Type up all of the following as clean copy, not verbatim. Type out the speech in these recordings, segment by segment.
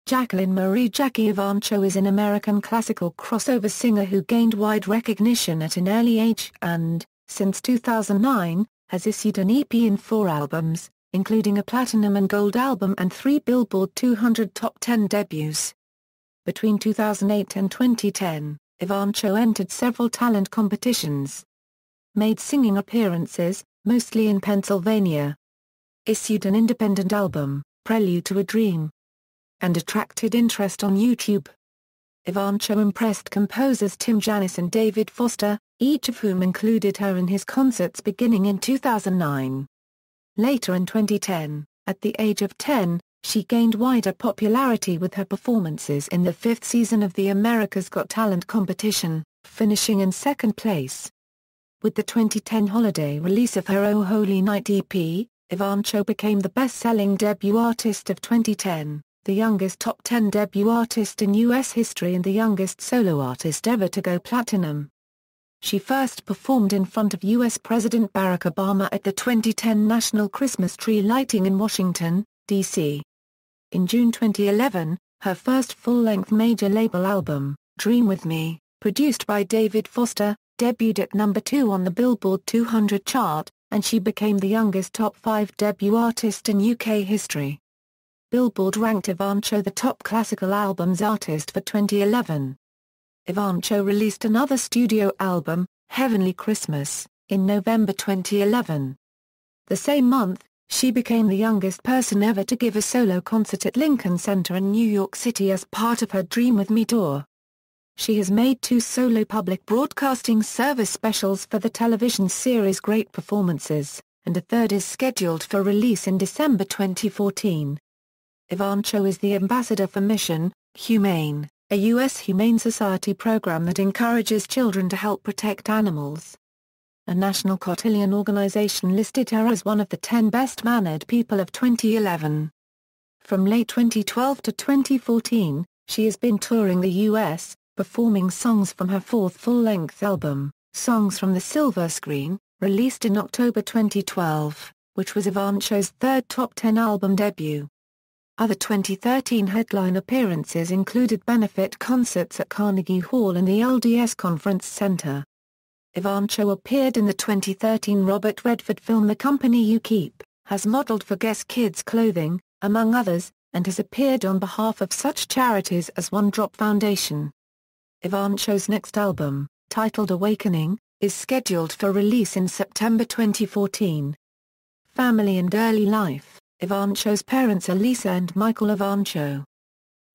Jacqueline Marie Jackie Evancho is an American classical crossover singer who gained wide recognition at an early age and, since 2009, has issued an EP and 4 albums, including a platinum and gold album and 3 Billboard 200 Top 10 debuts. Between 2008 and 2010, Evancho entered several talent competitions. Made singing appearances, mostly in Pennsylvania. Issued an independent album, Prelude to a Dream. And attracted interest on YouTube. Evancho impressed composers Tim Janis and David Foster, each of whom included her in his concerts beginning in 2009. Later in 2010, at the age of 10, she gained wider popularity with her performances in the 5th season of the America's Got Talent competition, finishing in 2nd place. With the 2010 holiday release of her Oh Holy Night EP, Evancho became the best-selling debut artist of 2010. The youngest top 10 debut artist in U.S. history and the youngest solo artist ever to go platinum. She first performed in front of U.S. President Barack Obama at the 2010 National Christmas Tree Lighting in Washington, D.C. In June 2011, her first full-length major label album, Dream With Me, produced by David Foster, debuted at number 2 on the Billboard 200 chart, and she became the youngest top 5 debut artist in UK history. Billboard ranked Evancho the top classical albums artist for 2011. Evancho released another studio album, Heavenly Christmas, in November 2011. The same month, she became the youngest person ever to give a solo concert at Lincoln Center in New York City as part of her Dream With Me tour. She has made 2 solo public broadcasting service specials for the television series Great Performances, and a 3rd is scheduled for release in December 2014. Evancho is the ambassador for Mission Humane, a U.S. Humane Society program that encourages children to help protect animals. A national cotillion organization listed her as one of the 10 best-mannered people of 2011. From late 2012 to 2014, she has been touring the U.S., performing songs from her 4th full-length album, Songs from the Silver Screen, released in October 2012, which was Evancho's 3rd top 10 album debut. Other 2013 headline appearances included benefit concerts at Carnegie Hall and the LDS Conference Center. Evancho appeared in the 2013 Robert Redford film The Company You Keep, has modeled for Guess Kids clothing, among others, and has appeared on behalf of such charities as One Drop Foundation. Evancho's next album, titled Awakening, is scheduled for release in September 2014. Family and early life. Evancho's parents are Lisa and Michael Evancho.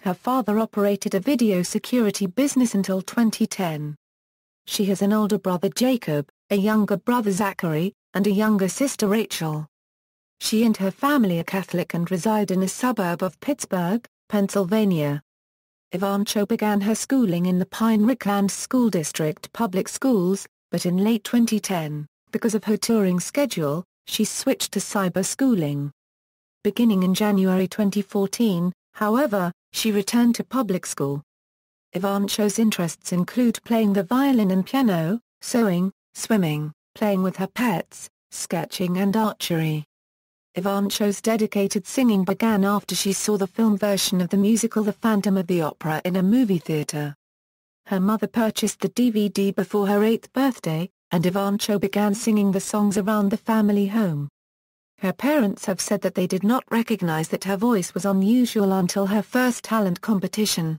Her father operated a video security business until 2010. She has an older brother Jacob, a younger brother Zachary, and a younger sister Rachel. She and her family are Catholic and reside in a suburb of Pittsburgh, Pennsylvania. Evancho began her schooling in the Pine Rickland School District public schools, but in late 2010, because of her touring schedule, she switched to cyber schooling. Beginning in January 2014, however, she returned to public school. Evancho's interests include playing the violin and piano, sewing, swimming, playing with her pets, sketching and archery. Evancho's dedicated singing began after she saw the film version of the musical The Phantom of the Opera in a movie theater. Her mother purchased the DVD before her 8th birthday, and Evancho began singing the songs around the family home. Her parents have said that they did not recognize that her voice was unusual until her first talent competition.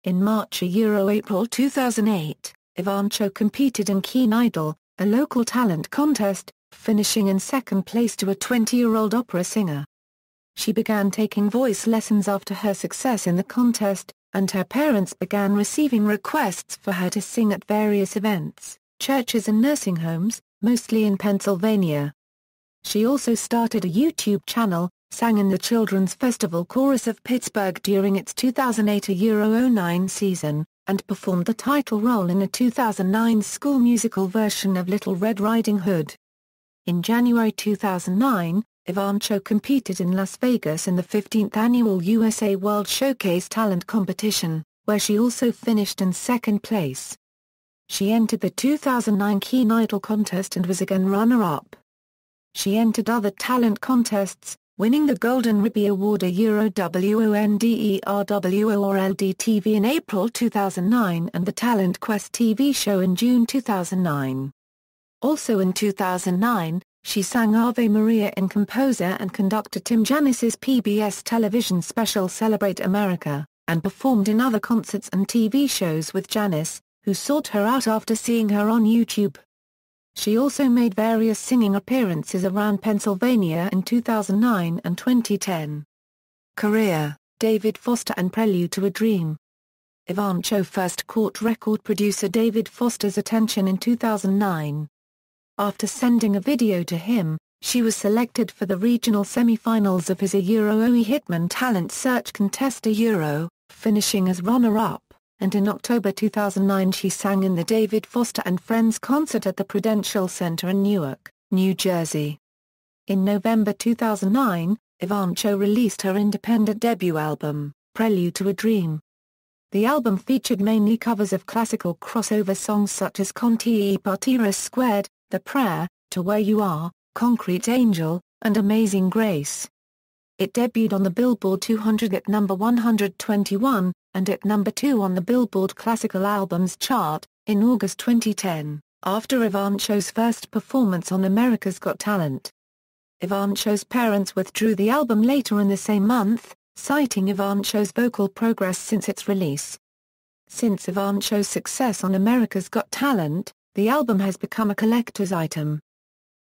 In April 2008, Evancho competed in Keen Idol, a local talent contest, finishing in 2nd place to a 20-year-old opera singer. She began taking voice lessons after her success in the contest, and her parents began receiving requests for her to sing at various events, churches and nursing homes, mostly in Pennsylvania. She also started a YouTube channel, sang in the Children's Festival Chorus of Pittsburgh during its 2008-09 season, and performed the title role in a 2009 school musical version of Little Red Riding Hood. In January 2009, Evancho competed in Las Vegas in the 15th annual USA World Showcase Talent Competition, where she also finished in 2nd place. She entered the 2009 Keen Idol contest and was again runner-up. She entered other talent contests, winning the Golden Ribby Award EuroWonderWorld TV in April 2009 and the Talent Quest TV show in June 2009. Also in 2009, she sang Ave Maria in composer and conductor Tim Janis's PBS television special Celebrate America, and performed in other concerts and TV shows with Janis, who sought her out after seeing her on YouTube. She also made various singing appearances around Pennsylvania in 2009 and 2010. Career: David Foster and Prelude to a Dream. Evancho first caught record producer David Foster's attention in 2009. After sending a video to him, she was selected for the regional semi-finals of his Euro Hitman Talent Search Contest Euro, finishing as runner-up, and in October 2009 she sang in the David Foster and Friends concert at the Prudential Center in Newark, New Jersey. In November 2009, Evancho released her independent debut album, Prelude to a Dream. The album featured mainly covers of classical crossover songs such as Conti e Partira Squared, The Prayer, To Where You Are, Concrete Angel, and Amazing Grace. It debuted on the Billboard 200 at number 121, and at number 2 on the Billboard Classical Albums chart, in August 2010, after Evancho's first performance on America's Got Talent. Evancho's parents withdrew the album later in the same month, citing Evancho's vocal progress since its release. Since Evancho's success on America's Got Talent, the album has become a collector's item.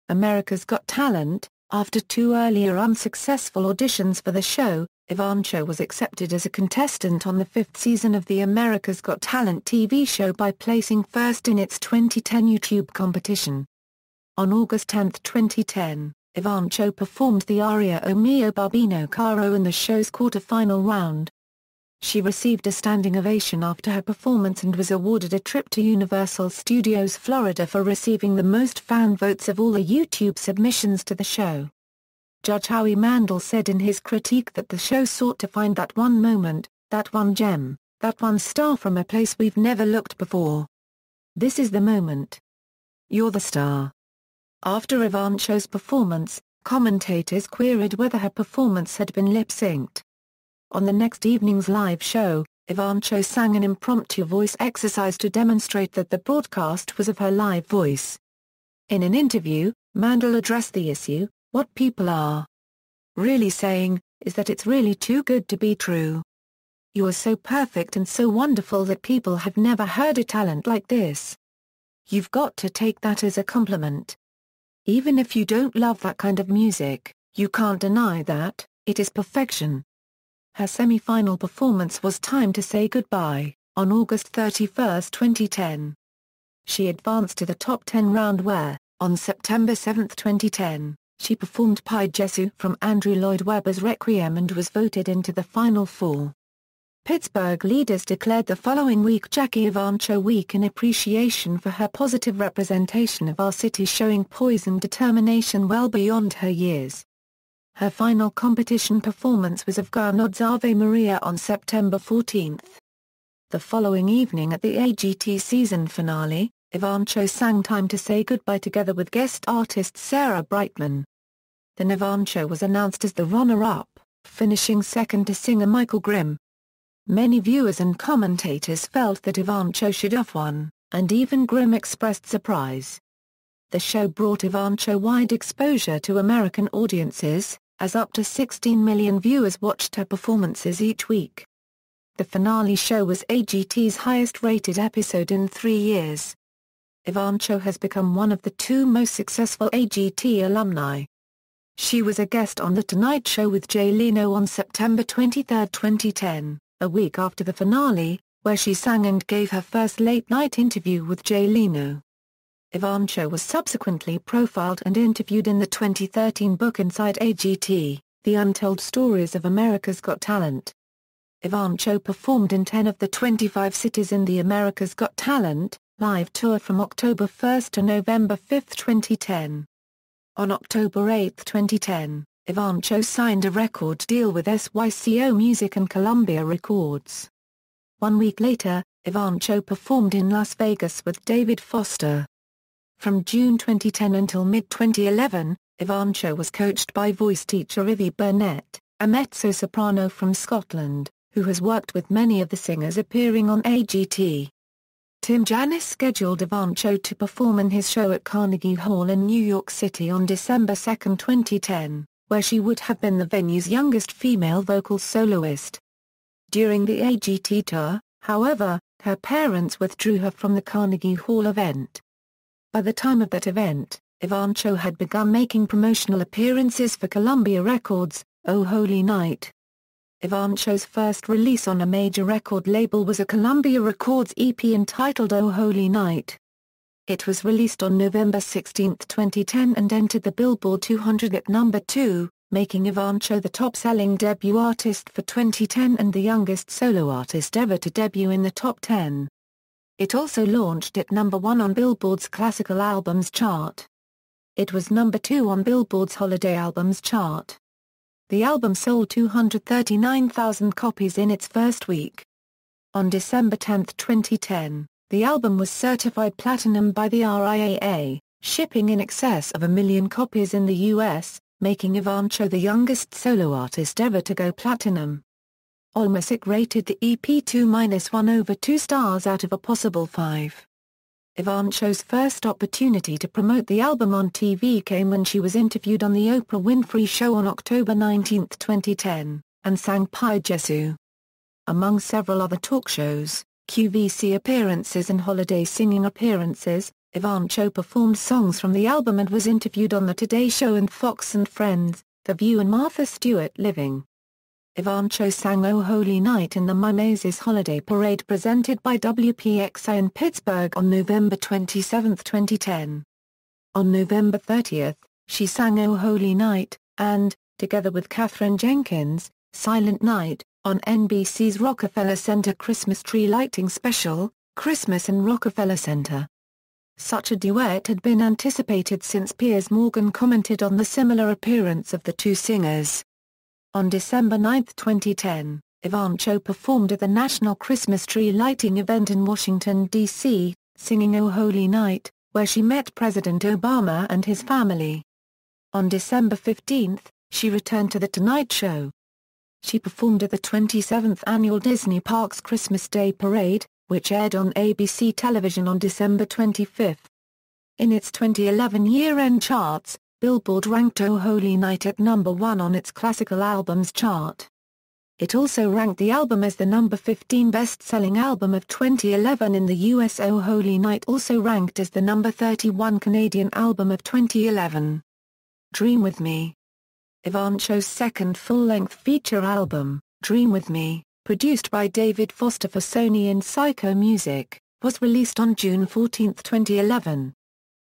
America's Got Talent. After 2 earlier unsuccessful auditions for the show, Evancho was accepted as a contestant on the 5th season of the America's Got Talent TV show by placing first in its 2010 YouTube competition. On August 10, 2010, Evancho performed the aria O mio bambino caro in the show's quarter-final round. She received a standing ovation after her performance and was awarded a trip to Universal Studios Florida for receiving the most fan votes of all the YouTube submissions to the show. Judge Howie Mandel said in his critique that the show sought to find that one moment, that one gem, that one star from a place we've never looked before. This is the moment. You're the star. After Evancho's performance, commentators queried whether her performance had been lip-synced. On the next evening's live show, Evancho sang an impromptu voice exercise to demonstrate that the broadcast was of her live voice. In an interview, Mandel addressed the issue, what people are really saying, is that it's really too good to be true. You are so perfect and so wonderful that people have never heard a talent like this. You've got to take that as a compliment. Even if you don't love that kind of music, you can't deny that, it is perfection. Her semi-final performance was Time to Say Goodbye, on August 31, 2010. She advanced to the top 10 round where, on September 7, 2010, she performed Pi Jesu from Andrew Lloyd Webber's Requiem and was voted into the Final Four. Pittsburgh leaders declared the following week Jackie Evancho Week in appreciation for her positive representation of our city, showing poise and determination well beyond her years. Her final competition performance was of Gounod's Ave Maria on September 14. The following evening at the AGT season finale, Evancho sang Time to Say Goodbye together with guest artist Sarah Brightman. Then Evancho was announced as the runner-up, finishing second to singer Michael Grimm. Many viewers and commentators felt that Evancho should have won, and even Grimm expressed surprise. The show brought Evancho wide exposure to American audiences, as up to 16 million viewers watched her performances each week. The finale show was AGT's highest-rated episode in 3 years. Evancho has become one of the 2 most successful AGT alumni. She was a guest on The Tonight Show with Jay Leno on September 23, 2010, a week after the finale, where she sang and gave her first late-night interview with Jay Leno. Evancho was subsequently profiled and interviewed in the 2013 book Inside AGT, The Untold Stories of America's Got Talent. Evancho performed in 10 of the 25 cities in the America's Got Talent live tour from October 1 to November 5, 2010. On October 8, 2010, Evancho signed a record deal with SYCO Music and Columbia Records. 1 week later, Evancho performed in Las Vegas with David Foster. From June 2010 until mid-2011, Evancho was coached by voice teacher Ivy Burnett, a mezzo-soprano from Scotland, who has worked with many of the singers appearing on AGT. Janis scheduled Evancho to perform in his show at Carnegie Hall in New York City on December 2, 2010, where she would have been the venue's youngest female vocal soloist. During the AGT tour, however, her parents withdrew her from the Carnegie Hall event. By the time of that event, Evancho had begun making promotional appearances for Columbia Records, Oh Holy Night. Evancho's first release on a major record label was a Columbia Records EP entitled Oh Holy Night. It was released on November 16, 2010 and entered the Billboard 200 at number 2, making Evancho the top-selling debut artist for 2010 and the youngest solo artist ever to debut in the top 10. It also launched at number 1 on Billboard's Classical Albums chart. It was number 2 on Billboard's Holiday Albums chart. The album sold 239,000 copies in its first week. On December 10, 2010, the album was certified platinum by the RIAA, shipping in excess of 1 million copies in the US, making Evancho the youngest solo artist ever to go platinum. AllMusic rated the EP 2-1/2 stars out of a possible 5. Evancho's first opportunity to promote the album on TV came when she was interviewed on The Oprah Winfrey Show on October 19, 2010, and sang Pai Jesu. Among several other talk shows, QVC appearances and holiday singing appearances, Evancho performed songs from the album and was interviewed on The Today Show and Fox and Friends, The View and Martha Stewart Living. Evancho sang Oh Holy Night in the Mimesis Holiday Parade presented by WPXI in Pittsburgh on November 27, 2010. On November 30, she sang Oh Holy Night, and, together with Katherine Jenkins, Silent Night, on NBC's Rockefeller Center Christmas Tree Lighting Special, Christmas in Rockefeller Center. Such a duet had been anticipated since Piers Morgan commented on the similar appearance of the two singers. On December 9, 2010, Evancho performed at the National Christmas Tree Lighting event in Washington, D.C., singing Oh Holy Night, where she met President Obama and his family. On December 15, she returned to The Tonight Show. She performed at the 27th Annual Disney Parks Christmas Day Parade, which aired on ABC television on December 25. In its 2011 year-end charts, Billboard ranked Oh Holy Night at number 1 on its Classical Albums chart. It also ranked the album as the number 15 best-selling album of 2011 in the US. Oh Holy Night also ranked as the number 31 Canadian album of 2011. Dream With Me. Evancho's second full-length feature album, Dream With Me, produced by David Foster for Sony and Psycho Music, was released on June 14, 2011.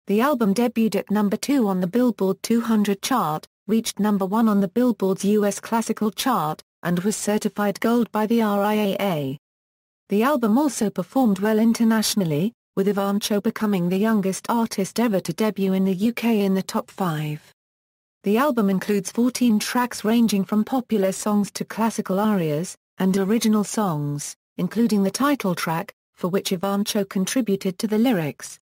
The album debuted at number 2 on the Billboard 200 chart, reached number 1 on the Billboard's US Classical chart, and was certified gold by the RIAA. The album also performed well internationally, with Evancho becoming the youngest artist ever to debut in the UK in the top 5. The album includes 14 tracks ranging from popular songs to classical arias, and original songs, including the title track, for which Evancho contributed to the lyrics.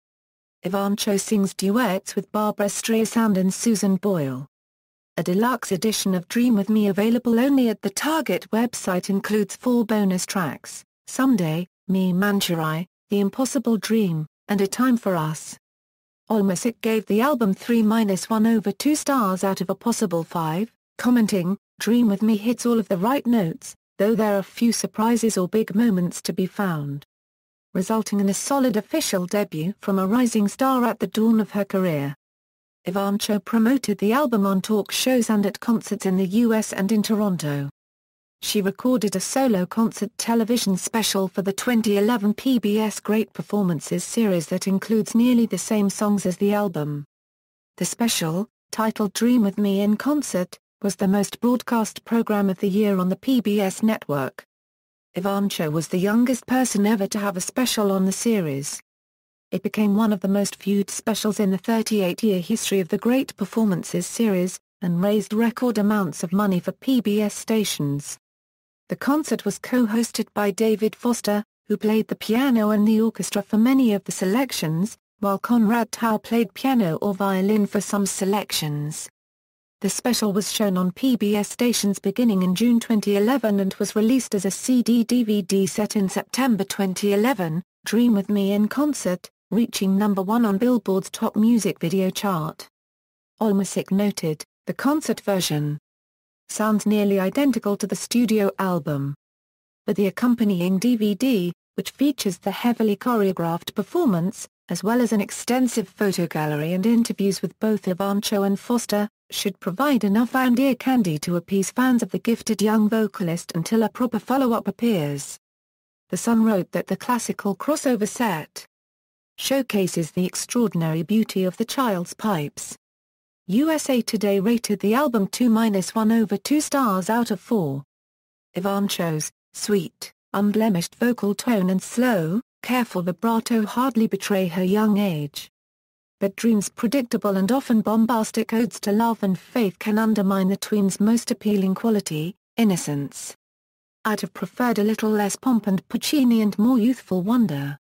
Evancho sings duets with Barbra Streisand and Susan Boyle. A deluxe edition of Dream With Me available only at the Target website includes 4 bonus tracks, Someday, Me Manchurai, The Impossible Dream, and A Time For Us. AllMusic gave the album 3-1/2 stars out of a possible 5, commenting, Dream With Me hits all of the right notes, though there are few surprises or big moments to be found. Resulting in a solid official debut from a rising star at the dawn of her career. Evancho promoted the album on talk shows and at concerts in the US and in Toronto. She recorded a solo concert television special for the 2011 PBS Great Performances series that includes nearly the same songs as the album. The special, titled Dream With Me in Concert, was the most broadcast program of the year on the PBS network. Evancho was the youngest person ever to have a special on the series. It became one of the most viewed specials in the 38-year history of the Great Performances series, and raised record amounts of money for PBS stations. The concert was co-hosted by David Foster, who played the piano and the orchestra for many of the selections, while Conrad Tao played piano or violin for some selections. The special was shown on PBS stations beginning in June 2011 and was released as a CD-DVD set in September 2011. Dream With Me in Concert, reaching number 1 on Billboard's top music video chart. AllMusic noted, the concert version sounds nearly identical to the studio album. But the accompanying DVD, which features the heavily choreographed performance, as well as an extensive photo gallery and interviews with both Evancho and Foster, should provide enough ear candy to appease fans of the gifted young vocalist until a proper follow-up appears. The Sun wrote that the classical crossover set showcases the extraordinary beauty of the child's pipes. USA Today rated the album 2-1 over 2 stars out of 4. Evancho's sweet, unblemished vocal tone and slow, careful vibrato hardly betray her young age. But Dream's predictable and often bombastic odes to love and faith can undermine the tween's most appealing quality, innocence. I'd have preferred a little less pomp and Puccini and more youthful wonder.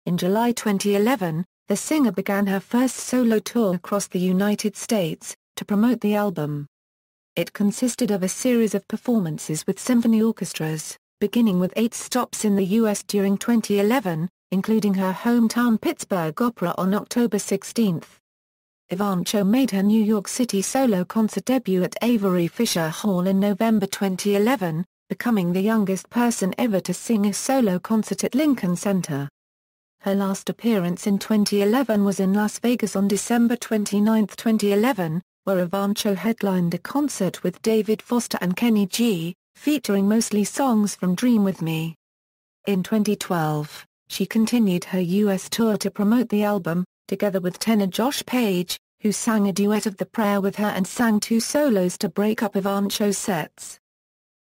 In July 2011, the singer began her first solo tour across the United States, to promote the album. It consisted of a series of performances with symphony orchestras, beginning with 8 stops in the U.S. during 2011, including her hometown Pittsburgh Opera on October 16. Evancho made her New York City solo concert debut at Avery Fisher Hall in November 2011, becoming the youngest person ever to sing a solo concert at Lincoln Center. Her last appearance in 2011 was in Las Vegas on December 29, 2011, where Evancho headlined a concert with David Foster and Kenny G, featuring mostly songs from Dream With Me. In 2012, she continued her U.S. tour to promote the album, together with tenor Josh Page, who sang a duet of The Prayer with her and sang 2 solos to break up Evancho's sets.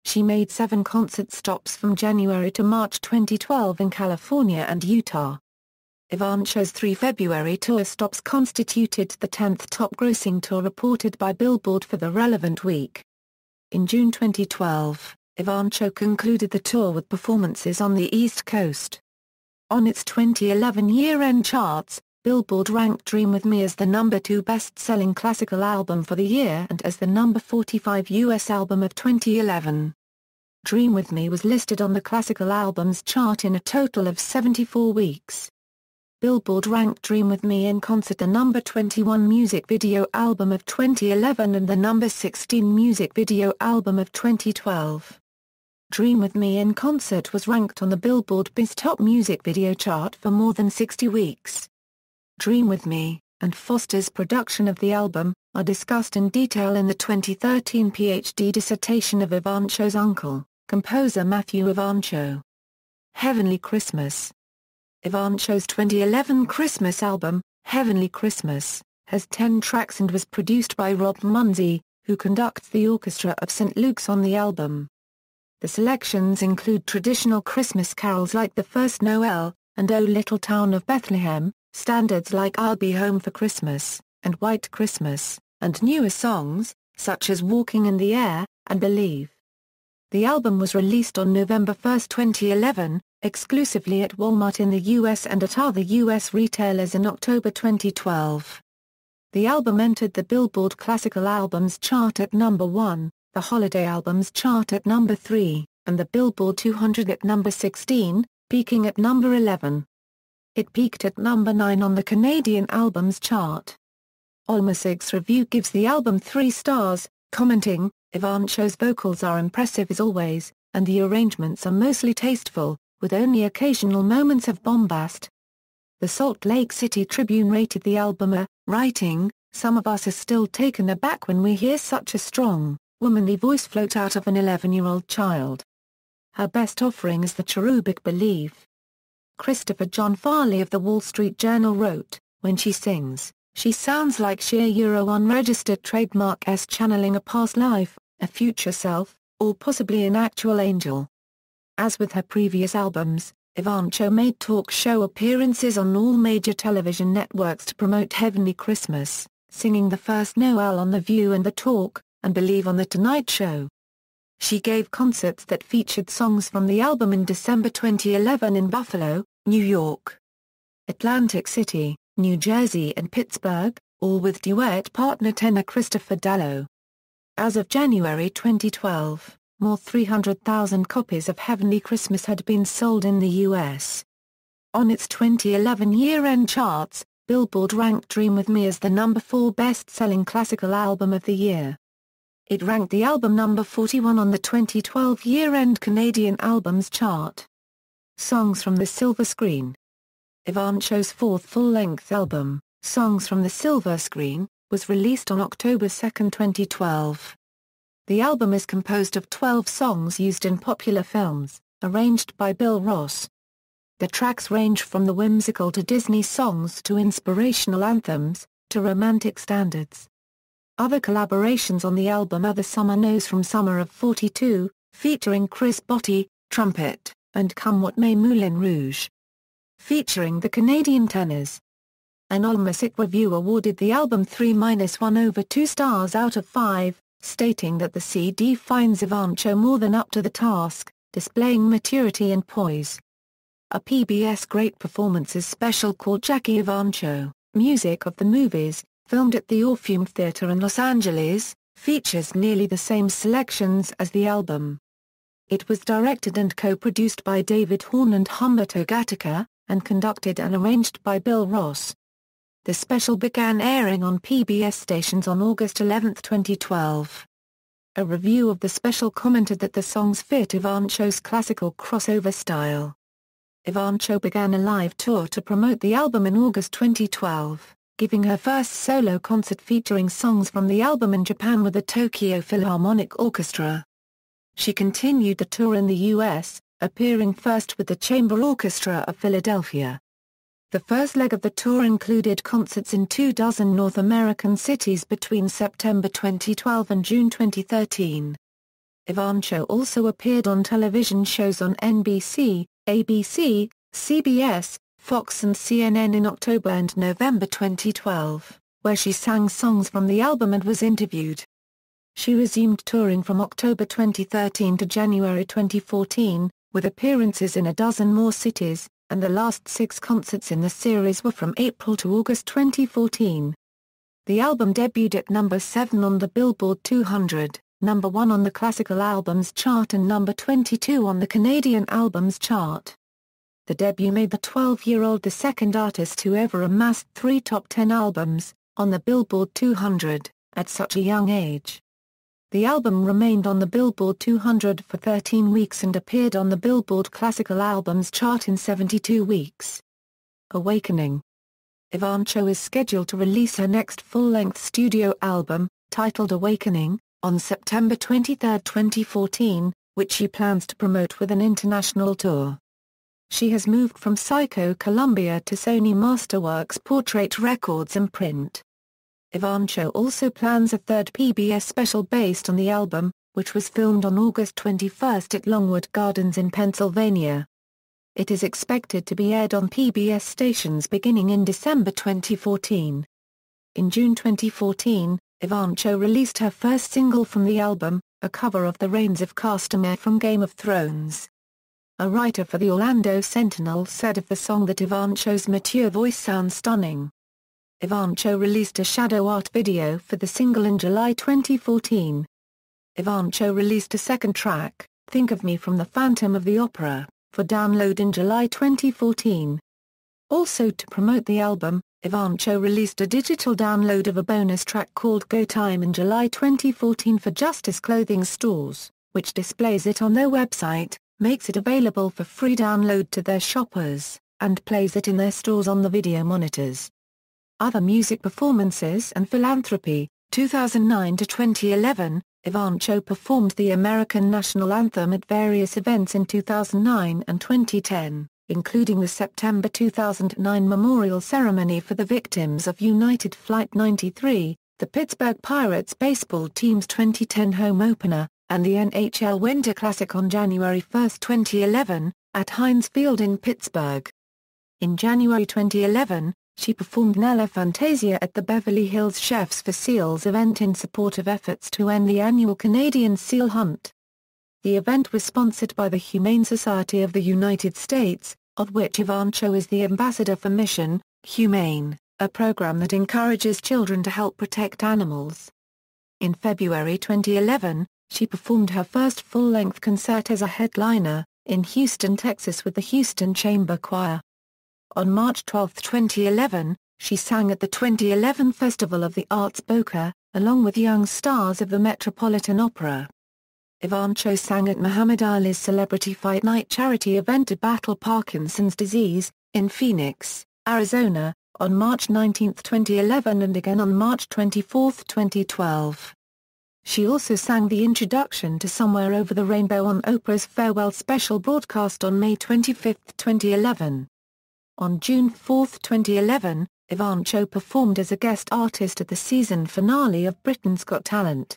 She made 7 concert stops from January to March 2012 in California and Utah. Evancho's 3 February tour stops constituted the 10th top-grossing tour reported by Billboard for the relevant week. In June 2012, Evancho concluded the tour with performances on the East Coast. On its 2011 year-end charts, Billboard ranked Dream With Me as the number 2 best-selling classical album for the year and as the number 45 U.S. album of 2011. Dream With Me was listed on the classical albums chart in a total of 74 weeks. Billboard ranked Dream With Me in Concert the number 21 music video album of 2011 and the number 16 music video album of 2012. Dream With Me in Concert was ranked on the Billboard Biz Top Music Video chart for more than 60 weeks. Dream With Me, and Foster's production of the album, are discussed in detail in the 2013 PhD dissertation of Evancho's uncle, composer Matthew Evancho. Heavenly Christmas. Evancho's 2011 Christmas album, Heavenly Christmas, has 10 tracks and was produced by Rob Munsey, who conducts the orchestra of St. Luke's on the album. The selections include traditional Christmas carols like The First Noel, and O Little Town of Bethlehem, standards like I'll Be Home for Christmas, and White Christmas, and newer songs, such as Walking in the Air, and Believe. The album was released on November 1, 2011, exclusively at Walmart in the U.S. and at other U.S. retailers in October 2012. The album entered the Billboard Classical Albums chart at number 1, the Holiday Albums chart at number 3, and the Billboard 200 at number 16, peaking at number 11. It peaked at number 9 on the Canadian Albums chart. AllMusic's review gives the album 3 stars, commenting, Evancho's vocals are impressive as always, and the arrangements are mostly tasteful, with only occasional moments of bombast. The Salt Lake City Tribune rated the album a, writing, some of us are still taken aback when we hear such a strong, womanly voice float out of an 11-year-old child. Her best offering is the cherubic Believe. Christopher John Farley of the Wall Street Journal wrote, when she sings, she sounds like sheer unregistered trademark s channeling a past life, a future self, or possibly an actual angel. As with her previous albums, Evancho made talk show appearances on all major television networks to promote Heavenly Christmas, singing The First Noel on The View and The Talk, and Believe on The Tonight Show. She gave concerts that featured songs from the album in December 2011 in Buffalo, New York, Atlantic City, New Jersey and Pittsburgh, all with duet partner tenor Christopher Dallow. As of January 2012, more 300,000 copies of Heavenly Christmas had been sold in the U.S. On its 2011 year-end charts, Billboard ranked Dream With Me as the number 4 best-selling classical album of the year. It ranked the album number 41 on the 2012 year-end Canadian Albums chart. Songs from the Silver Screen. Evancho's fourth full-length album, Songs from the Silver Screen, was released on October 2, 2012. The album is composed of 12 songs used in popular films, arranged by Bill Ross. The tracks range from the whimsical to Disney songs to inspirational anthems, to romantic standards. Other collaborations on the album are The Summer Knows from Summer of '42, featuring Chris Botti, trumpet, and Come What May Moulin Rouge, featuring the Canadian tenors. An AllMusic review awarded the album 3-1/2 stars out of 5, stating that the CD finds Evancho more than up to the task, displaying maturity and poise. A PBS Great Performances special called Jackie Evancho, Music of the Movies, filmed at the Orpheum Theatre in Los Angeles, features nearly the same selections as the album. It was directed and co-produced by David Horn and Humberto Gatica, and conducted and arranged by Bill Ross. The special began airing on PBS stations on August 11, 2012. A review of the special commented that the songs fit Evancho's classical crossover style. Evancho began a live tour to promote the album in August 2012, giving her first solo concert featuring songs from the album in Japan with the Tokyo Philharmonic Orchestra. She continued the tour in the U.S., appearing first with the Chamber Orchestra of Philadelphia. The first leg of the tour included concerts in 24 North American cities between September 2012 and June 2013. Evancho also appeared on television shows on NBC, ABC, CBS, Fox and CNN in October and November 2012, where she sang songs from the album and was interviewed. She resumed touring from October 2013 to January 2014, with appearances in a dozen more cities, and the last 6 concerts in the series were from April to August 2014. The album debuted at number 7 on the Billboard 200, number 1 on the Classical Albums chart and number 22 on the Canadian Albums chart. The debut made the 12-year-old the second artist who ever amassed 3 top 10 albums, on the Billboard 200, at such a young age. The album remained on the Billboard 200 for 13 weeks and appeared on the Billboard Classical Albums chart in 72 weeks. Awakening. Evancho is scheduled to release her next full-length studio album, titled Awakening, on September 23, 2014, which she plans to promote with an international tour. She has moved from Psycho Columbia to Sony Masterworks Portrait Records and Print. Evancho also plans a third PBS special based on the album, which was filmed on August 21 at Longwood Gardens in Pennsylvania. It is expected to be aired on PBS stations beginning in December 2014. In June 2014, Evancho released her first single from the album, a cover of The Rains of Castamere from Game of Thrones. A writer for the Orlando Sentinel said of the song that Evancho's mature voice sounds stunning. Evancho released a shadow art video for the single in July 2014. Evancho released a second track, Think of Me from the Phantom of the Opera, for download in July 2014. Also to promote the album, Evancho released a digital download of a bonus track called Go Time in July 2014 for Justice clothing stores, which displays it on their website, makes it available for free download to their shoppers, and plays it in their stores on the video monitors. Other music performances and philanthropy. 2009 to 2011, Evancho performed the American national anthem at various events in 2009 and 2010, including the September 2009 memorial ceremony for the victims of United Flight 93, the Pittsburgh Pirates baseball team's 2010 home opener, and the NHL Winter Classic on January 1, 2011, at Heinz Field in Pittsburgh. In January 2011, she performed Nella Fantasia at the Beverly Hills Chefs for Seals event in support of efforts to end the annual Canadian seal hunt. The event was sponsored by the Humane Society of the United States, of which Evancho is the ambassador for Mission Humane. a program that encourages children to help protect animals. In February 2011, she performed her first full-length concert as a headliner, in Houston, Texas with the Houston Chamber Choir. On March 12, 2011, she sang at the 2011 Festival of the Arts Boca, along with young stars of the Metropolitan Opera. Evancho sang at Muhammad Ali's Celebrity Fight Night charity event to battle Parkinson's disease, in Phoenix, Arizona, on March 19, 2011 and again on March 24, 2012. She also sang the introduction to Somewhere Over the Rainbow on Oprah's Farewell Special broadcast on May 25, 2011. On June 4, 2011, Evancho performed as a guest artist at the season finale of Britain's Got Talent.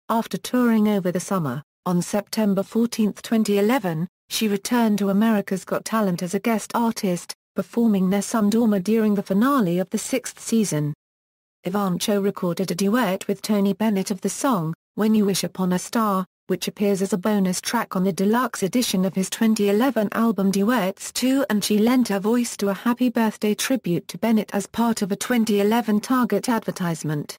After touring over the summer, on September 14, 2011, she returned to America's Got Talent as a guest artist, performing Nessun Dorma during the finale of the sixth season. Evancho recorded a duet with Tony Bennett of the song, When You Wish Upon a Star, which appears as a bonus track on the deluxe edition of his 2011 album Duets 2, and she lent her voice to a happy birthday tribute to Bennett as part of a 2011 Target advertisement.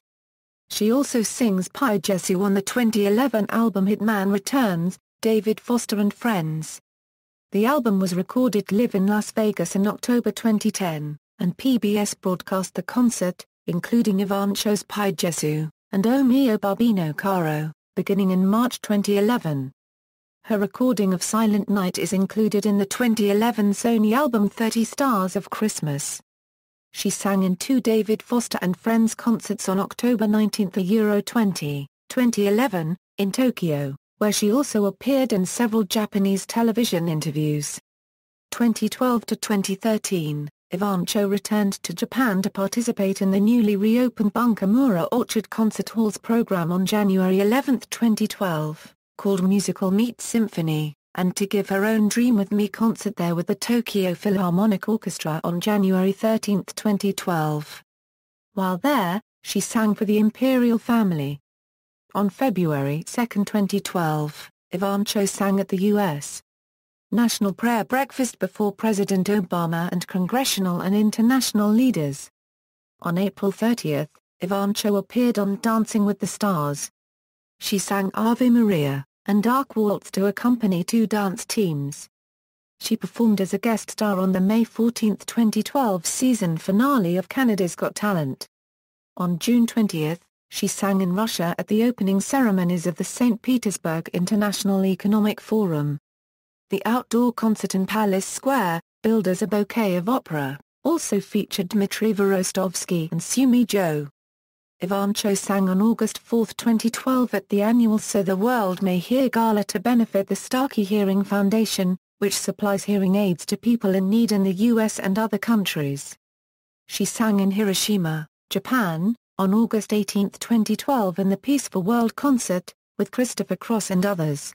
She also sings Pai Jesu on the 2011 album Hitman Returns, David Foster and Friends. The album was recorded live in Las Vegas in October 2010, and PBS broadcast the concert, including Evancho's Pai Jesu, and O Mio Barbino Caro, beginning in March 2011. Her recording of Silent Night is included in the 2011 Sony album 30 Stars of Christmas. She sang in two David Foster and Friends concerts on October 19 2011, in Tokyo, where she also appeared in several Japanese television interviews. 2012 to 2013. Evancho returned to Japan to participate in the newly reopened Bunkamura Orchard Concert Hall's program on January 11, 2012, called Musical Meets Symphony, and to give her own Dream With Me concert there with the Tokyo Philharmonic Orchestra on January 13, 2012. While there, she sang for the Imperial Family. On February 2, 2012, Evancho sang at the U.S. National Prayer Breakfast before President Obama and congressional and international leaders. On April 30, Evancho appeared on Dancing with the Stars. She sang Ave Maria and Dark Waltz to accompany two dance teams. She performed as a guest star on the May 14, 2012 season finale of Canada's Got Talent. On June 20, she sang in Russia at the opening ceremonies of the St. Petersburg International Economic Forum. The outdoor concert in Palace Square, billed as a bouquet of opera, also featured Dmitry Vorostovsky and Sumi Jo. Evancho sang on August 4, 2012 at the annual So the World May Hear Gala to benefit the Starkey Hearing Foundation, which supplies hearing aids to people in need in the U.S. and other countries. She sang in Hiroshima, Japan, on August 18, 2012 in the Peaceful World Concert, with Christopher Cross and others.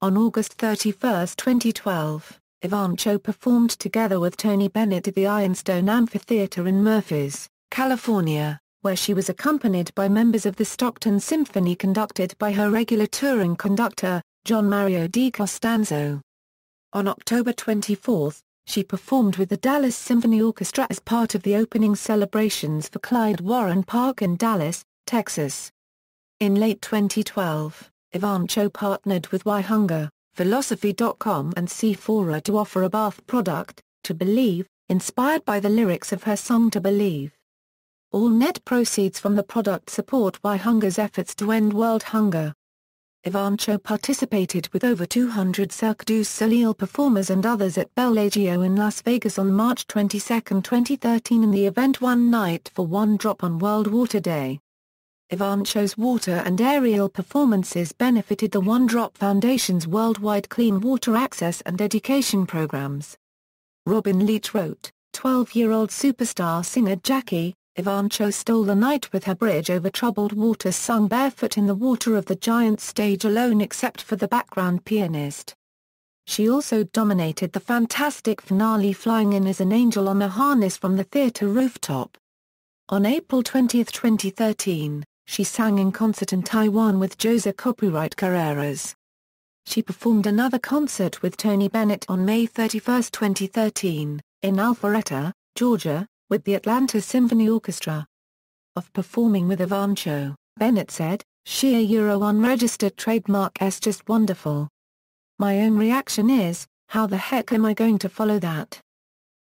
On August 31, 2012, Evancho performed together with Tony Bennett at the Ironstone Amphitheater in Murphys, California, where she was accompanied by members of the Stockton Symphony conducted by her regular touring conductor, John Mario Di Costanzo. On October 24, she performed with the Dallas Symphony Orchestra as part of the opening celebrations for Clyde Warren Park in Dallas, Texas. In late 2012, Evancho partnered with Hunger, Philosophy.com and Sephora to offer a bath product, To Believe, inspired by the lyrics of her song To Believe. All net proceeds from the product support Hunger's efforts to end world hunger. Evancho participated with over 200 Cirque du Soleil performers and others at Bellagio in Las Vegas on March 22, 2013 in the event One Night for One Drop on World Water Day. Evancho's water and aerial performances benefited the One Drop Foundation's worldwide clean water access and education programs. Robin Leach wrote, 12-year-old superstar singer Jackie Evancho stole the night with her Bridge Over Troubled Water sung barefoot in the water of the giant stage alone except for the background pianist. She also dominated the fantastic finale flying in as an angel on a harness from the theater rooftop. On April 20, 2013, she sang in concert in Taiwan with Jose Copyright Carreras. She performed another concert with Tony Bennett on May 31, 2013, in Alpharetta, Georgia, with the Atlanta Symphony Orchestra. Of performing with Evancho, Bennett said, "Sheer unregistered trademark is just wonderful. My own reaction is, how the heck am I going to follow that?"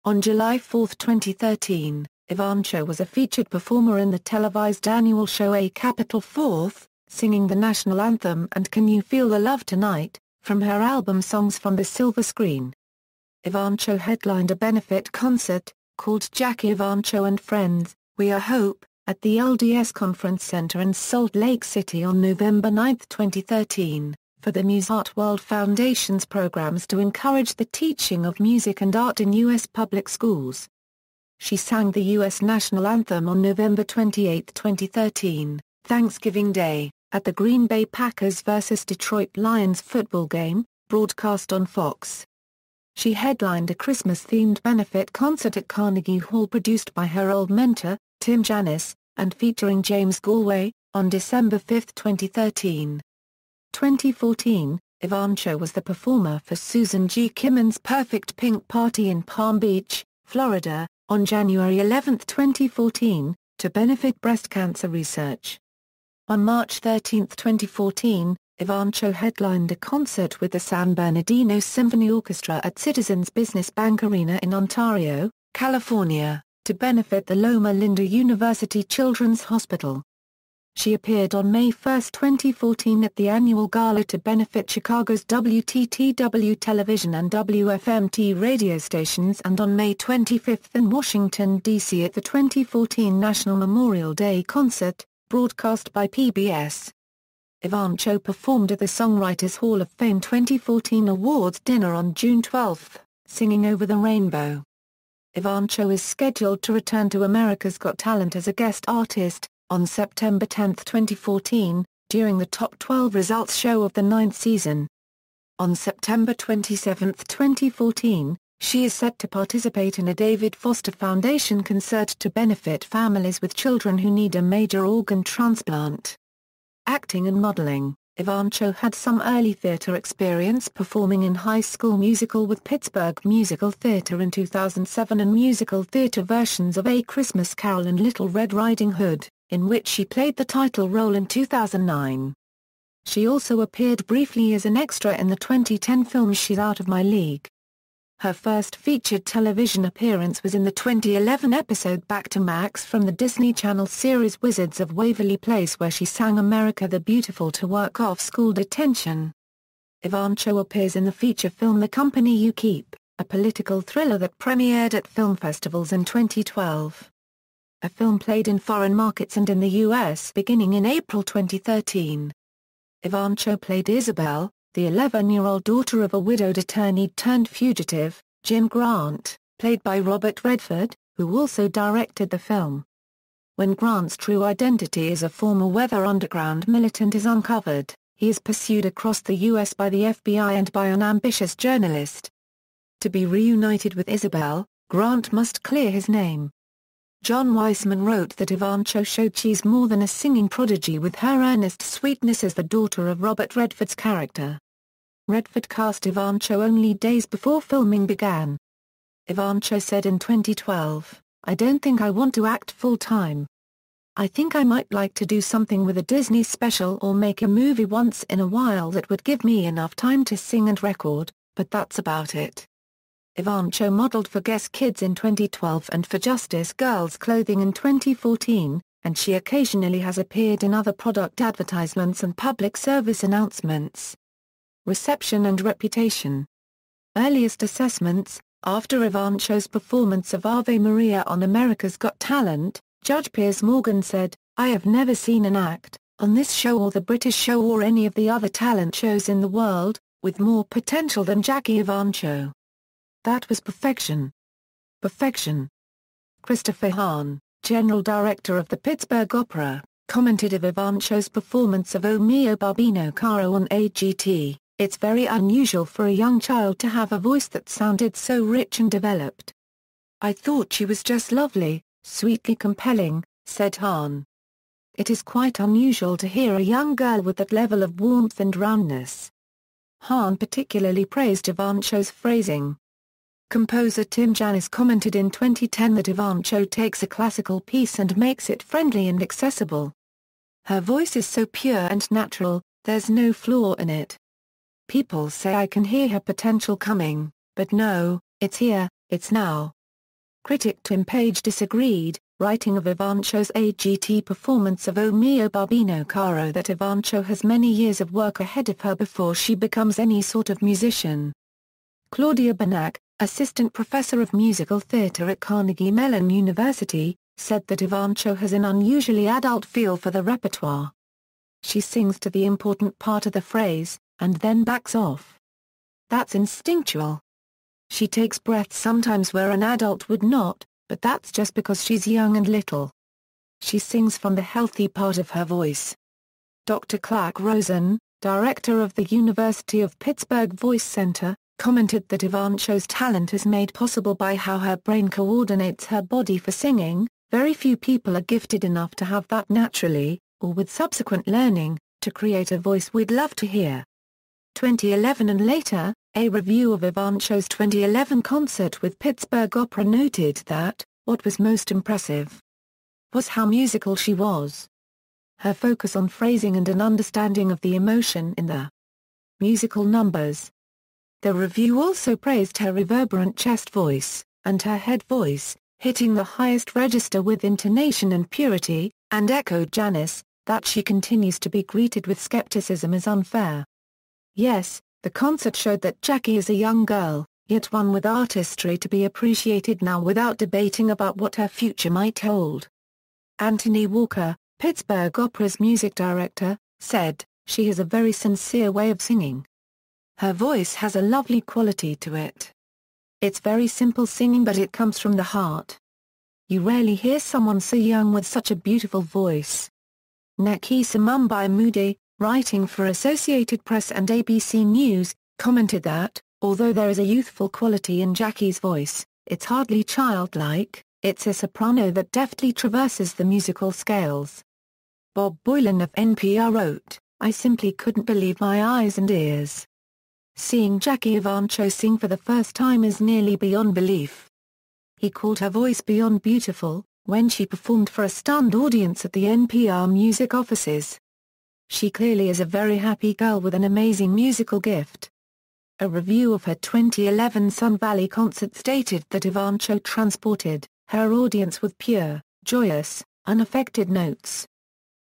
On July 4, 2013, Evancho was a featured performer in the televised annual show A Capital Fourth, singing the national anthem and Can You Feel the Love Tonight, from her album Songs from the Silver Screen. Evancho headlined a benefit concert, called Jackie Evancho and Friends, We Are Hope, at the LDS Conference Center in Salt Lake City on November 9, 2013, for the Art World Foundation's programs to encourage the teaching of music and art in U.S. public schools. She sang the U.S. national anthem on November 28, 2013, Thanksgiving Day, at the Green Bay Packers vs. Detroit Lions football game, broadcast on Fox. She headlined a Christmas-themed benefit concert at Carnegie Hall produced by her old mentor, Tim Janis, and featuring James Galway, on December 5, 2013. 2014, Evancho was the performer for Susan G. Kimon's Perfect Pink Party in Palm Beach, Florida, on January 11, 2014, to benefit breast cancer research. On March 13, 2014, Evancho headlined a concert with the San Bernardino Symphony Orchestra at Citizens Business Bank Arena in Ontario, California, to benefit the Loma Linda University Children's Hospital. She appeared on May 1, 2014 at the annual gala to benefit Chicago's WTTW television and WFMT radio stations and on May 25 in Washington, D.C. at the 2014 National Memorial Day concert, broadcast by PBS. Evancho performed at the Songwriters Hall of Fame 2014 awards dinner on June 12, singing Over the Rainbow. Evancho is scheduled to return to America's Got Talent as a guest artist, on September 10, 2014, during the Top 12 Results show of the 9th season. On September 27, 2014, she is set to participate in a David Foster Foundation concert to benefit families with children who need a major organ transplant. Acting and modeling. Evancho had some early theater experience performing in High School Musical with Pittsburgh Musical Theater in 2007 and musical theater versions of A Christmas Carol and Little Red Riding Hood, in which she played the title role in 2009. She also appeared briefly as an extra in the 2010 film She's Out of My League. Her first featured television appearance was in the 2011 episode Back to Max from the Disney Channel series Wizards of Waverly Place where she sang America the Beautiful to work off school detention. Evancho appears in the feature film The Company You Keep, a political thriller that premiered at film festivals in 2012. A film played in foreign markets and in the U.S. beginning in April 2013. Evancho played Isabel, the 11-year-old daughter of a widowed attorney-turned-fugitive, Jim Grant, played by Robert Redford, who also directed the film. When Grant's true identity as a former Weather Underground militant is uncovered, he is pursued across the U.S. by the FBI and by an ambitious journalist. To be reunited with Isabel, Grant must clear his name. John Weissman wrote that Evancho showed she's more than a singing prodigy with her earnest sweetness as the daughter of Robert Redford's character. Redford cast Evancho only days before filming began. Evancho said in 2012, "I don't think I want to act full-time. I think I might like to do something with a Disney special or make a movie once in a while that would give me enough time to sing and record, but that's about it." Evancho modeled for Guess Kids in 2012 and for Justice Girls Clothing in 2014, and she occasionally has appeared in other product advertisements and public service announcements. Reception and reputation. Earliest assessments. After Evancho's performance of Ave Maria on America's Got Talent, Judge Piers Morgan said, "I have never seen an act, on this show or the British show or any of the other talent shows in the world, with more potential than Jackie Evancho. That was perfection. Perfection." Christopher Hahn, general director of the Pittsburgh Opera, commented of Evancho's performance of O Mio Bambino Caro on AGT, "It's very unusual for a young child to have a voice that sounded so rich and developed. I thought she was just lovely, sweetly compelling," said Hahn. "It is quite unusual to hear a young girl with that level of warmth and roundness." Hahn particularly praised Evancho's phrasing. Composer Tim Janis commented in 2010 that Evancho takes a classical piece and makes it friendly and accessible. Her voice is so pure and natural, there's no flaw in it. People say I can hear her potential coming, but no, it's here, it's now. Critic Tim Page disagreed, writing of Evancho's AGT performance of O mio bambino caro that Evancho has many years of work ahead of her before she becomes any sort of musician. Claudia Banack, assistant professor of musical theatre at Carnegie Mellon University, said that Evancho has an unusually adult feel for the repertoire. She sings to the important part of the phrase, and then backs off. That's instinctual. She takes breaths sometimes where an adult would not, but that's just because she's young and little. She sings from the healthy part of her voice. Dr. Clark Rosen, director of the University of Pittsburgh Voice Center, commented that Evancho's talent is made possible by how her brain coordinates her body for singing. Very few people are gifted enough to have that naturally, or with subsequent learning, to create a voice we'd love to hear. 2011 and later, a review of Evancho's 2011 concert with Pittsburgh Opera noted that, what was most impressive was how musical she was. Her focus on phrasing and an understanding of the emotion in the musical numbers. The review also praised her reverberant chest voice, and her head voice, hitting the highest register with intonation and purity, and echoed Janis, that she continues to be greeted with skepticism as unfair. Yes, the concert showed that Jackie is a young girl, yet one with artistry to be appreciated now without debating about what her future might hold. Anthony Walker, Pittsburgh Opera's music director, said, "She has a very sincere way of singing. Her voice has a lovely quality to it. It's very simple singing but it comes from the heart. You rarely hear someone so young with such a beautiful voice." Nekisa Mumbai Moody, writing for Associated Press and ABC News, commented that, although there is a youthful quality in Jackie's voice, it's hardly childlike, it's a soprano that deftly traverses the musical scales. Bob Boylan of NPR wrote, "I simply couldn't believe my eyes and ears. Seeing Jackie Evancho sing for the first time is nearly beyond belief." He called her voice beyond beautiful, when she performed for a stunned audience at the NPR music offices. She clearly is a very happy girl with an amazing musical gift. A review of her 2011 Sun Valley concert stated that Evancho transported her audience with pure, joyous, unaffected notes.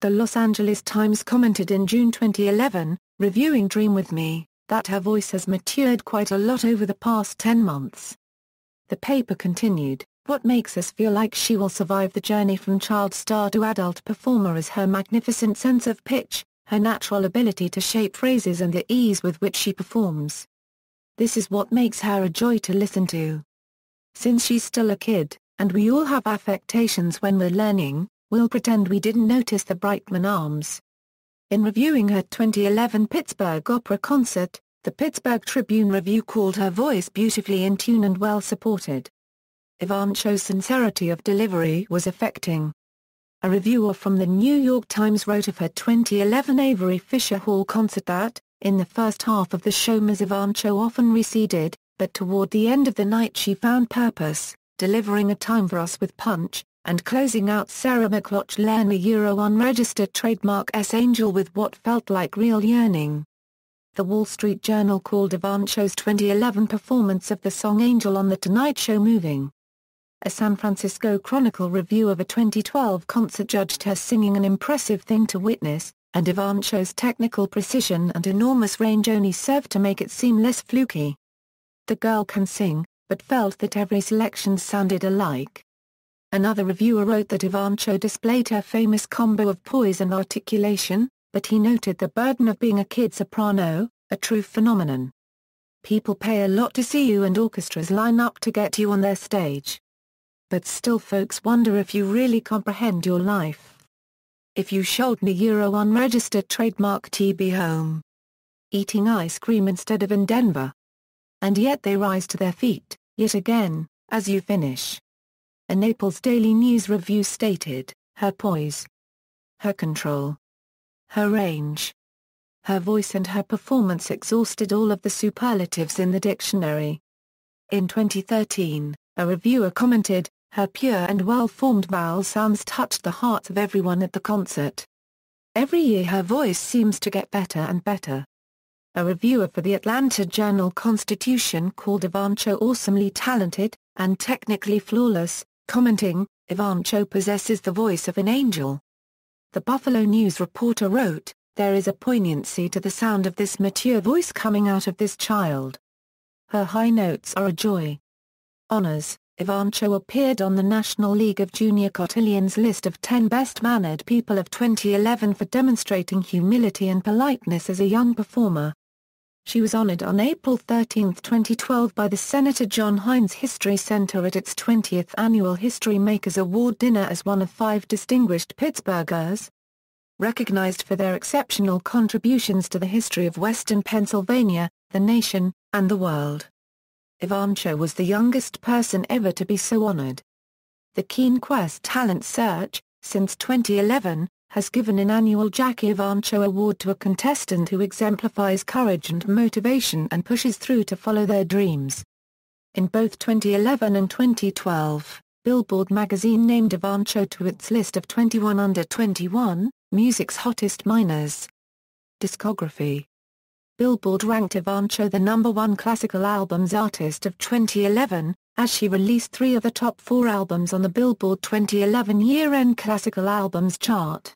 The Los Angeles Times commented in June 2011, reviewing Dream With Me, that her voice has matured quite a lot over the past 10 months. The paper continued, "What makes us feel like she will survive the journey from child star to adult performer is her magnificent sense of pitch, her natural ability to shape phrases and the ease with which she performs. This is what makes her a joy to listen to. Since she's still a kid, and we all have affectations when we're learning, we'll pretend we didn't notice the Brightman arms." In reviewing her 2011 Pittsburgh Opera concert, the Pittsburgh Tribune Review called her voice beautifully in tune and well supported. Evancho's sincerity of delivery was affecting. A reviewer from the New York Times wrote of her 2011 Avery Fisher Hall concert that, in the first half of the show Ms. Evancho often receded, but toward the end of the night she found purpose, delivering a time for us with punch, and closing out Sarah McLachlan unregistered trademark S-Angel with what felt like real yearning. The Wall Street Journal called Evancho's 2011 performance of the song Angel on The Tonight Show moving. A San Francisco Chronicle review of a 2012 concert judged her singing an impressive thing to witness, and Evancho's technical precision and enormous range only served to make it seem less fluky. The girl can sing, but felt that every selection sounded alike. Another reviewer wrote that Evancho displayed her famous combo of poise and articulation, but he noted the burden of being a kid soprano, a true phenomenon. "People pay a lot to see you and orchestras line up to get you on their stage. But still folks wonder if you really comprehend your life. If you showed me unregistered trademark TB home. Eating ice cream instead of in Denver. And yet they rise to their feet, yet again, as you finish." A Naples Daily News review stated, "Her poise, her control, her range, her voice and her performance exhausted all of the superlatives in the dictionary." In 2013, a reviewer commented, "Her pure and well-formed vowel sounds touched the hearts of everyone at the concert. Every year her voice seems to get better and better." A reviewer for the Atlanta Journal-Constitution called Evancho awesomely talented, and technically flawless, commenting, "Evancho possesses the voice of an angel." The Buffalo News reporter wrote, "There is a poignancy to the sound of this mature voice coming out of this child. Her high notes are a joy." Honors: Evancho appeared on the National League of Junior Cotillions list of 10 best-mannered people of 2011 for demonstrating humility and politeness as a young performer. She was honored on April 13, 2012 by the Senator John Heinz History Center at its 20th Annual History Makers Award dinner as one of 5 distinguished Pittsburghers recognized for their exceptional contributions to the history of Western Pennsylvania, the nation, and the world. Evancho was the youngest person ever to be so honored. The Keen Quest Talent Search, since 2011, has given an annual Jackie Evancho Award to a contestant who exemplifies courage and motivation and pushes through to follow their dreams. In both 2011 and 2012, Billboard magazine named Evancho to its list of 21 under 21, music's hottest minors. Discography: Billboard ranked Evancho the #1 classical albums artist of 2011, as she released 3 of the top 4 albums on the Billboard 2011 year-end classical albums chart.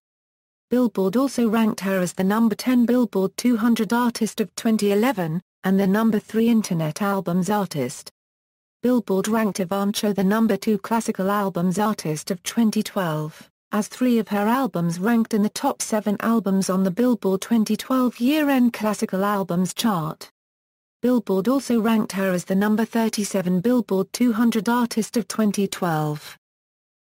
Billboard also ranked her as the #10 Billboard 200 artist of 2011, and the #3 Internet albums artist. Billboard ranked Evancho the #2 classical albums artist of 2012, as 3 of her albums ranked in the top 7 albums on the Billboard 2012 year-end classical albums chart. Billboard also ranked her as the #37 Billboard 200 artist of 2012.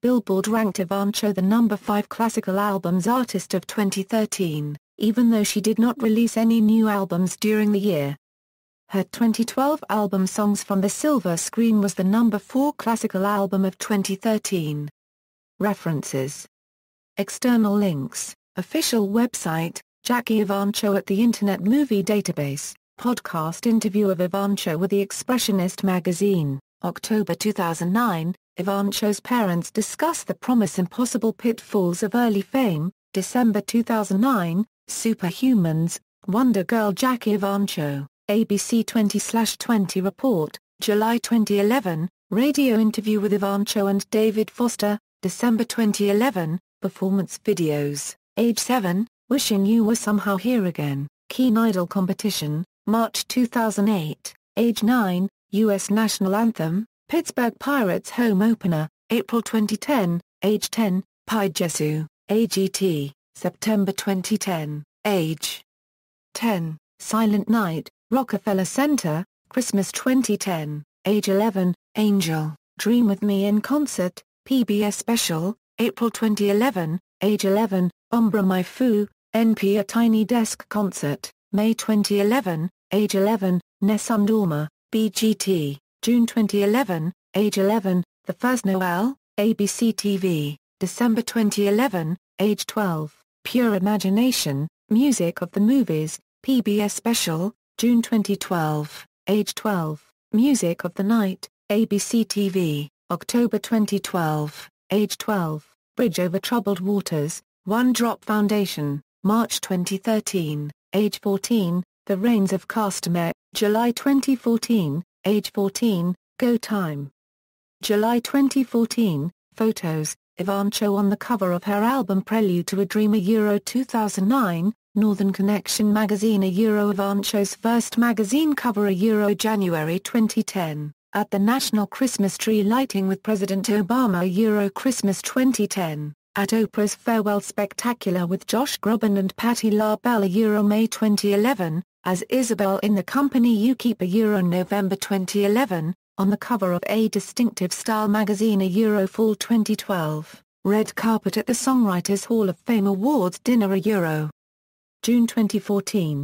Billboard ranked Evancho the #5 classical albums artist of 2013, even though she did not release any new albums during the year. Her 2012 album Songs from the Silver Screen was the #4 classical album of 2013. References: External links, official website, Jackie Evancho at the Internet Movie Database, podcast interview of Evancho with The Expressionist magazine, October 2009, Evancho's parents discuss the promise and possible pitfalls of early fame, December 2009, Superhumans, Wonder Girl Jackie Evancho, ABC 20/20 report, July 2011, radio interview with Evancho and David Foster, December 2011, performance videos, age 7, Wishing You Were Somehow Here Again, Keen Idol competition, March 2008, age 9, U.S. National Anthem, Pittsburgh Pirates home opener, April 2010, age 10, Pi Jesu, AGT, September 2010, age 10, Silent Night, Rockefeller Center, Christmas 2010, age 11, Angel, Dream With Me in Concert, PBS Special, April 2011, age 11, Ombra My Fu, NP A Tiny Desk Concert, May 2011, age 11, Nessun Dorma, BGT, June 2011, age 11, The First Noel, ABC TV, December 2011, age 12, Pure Imagination, Music of the Movies, PBS Special, June 2012, age 12, Music of the Night, ABC TV, October 2012, age 12, Bridge Over Troubled Waters, One Drop Foundation, March 2013, age 14, The Reigns of Castamere, July 2014, age 14, Go Time. July 2014, photos, Evancho on the cover of her album Prelude to a Dream Euro 2009, Northern Connection magazine Euro Evancho's first magazine cover Euro January 2010, at the National Christmas Tree Lighting with President Obama Euro Christmas 2010, at Oprah's Farewell Spectacular with Josh Groban and Patti LaBelle Euro May 2011, as Isabel in the Company You Keep Euro November 2011, on the cover of A Distinctive Style magazine Euro Fall 2012, red carpet at the Songwriters Hall of Fame Awards dinner Euro. June 2014,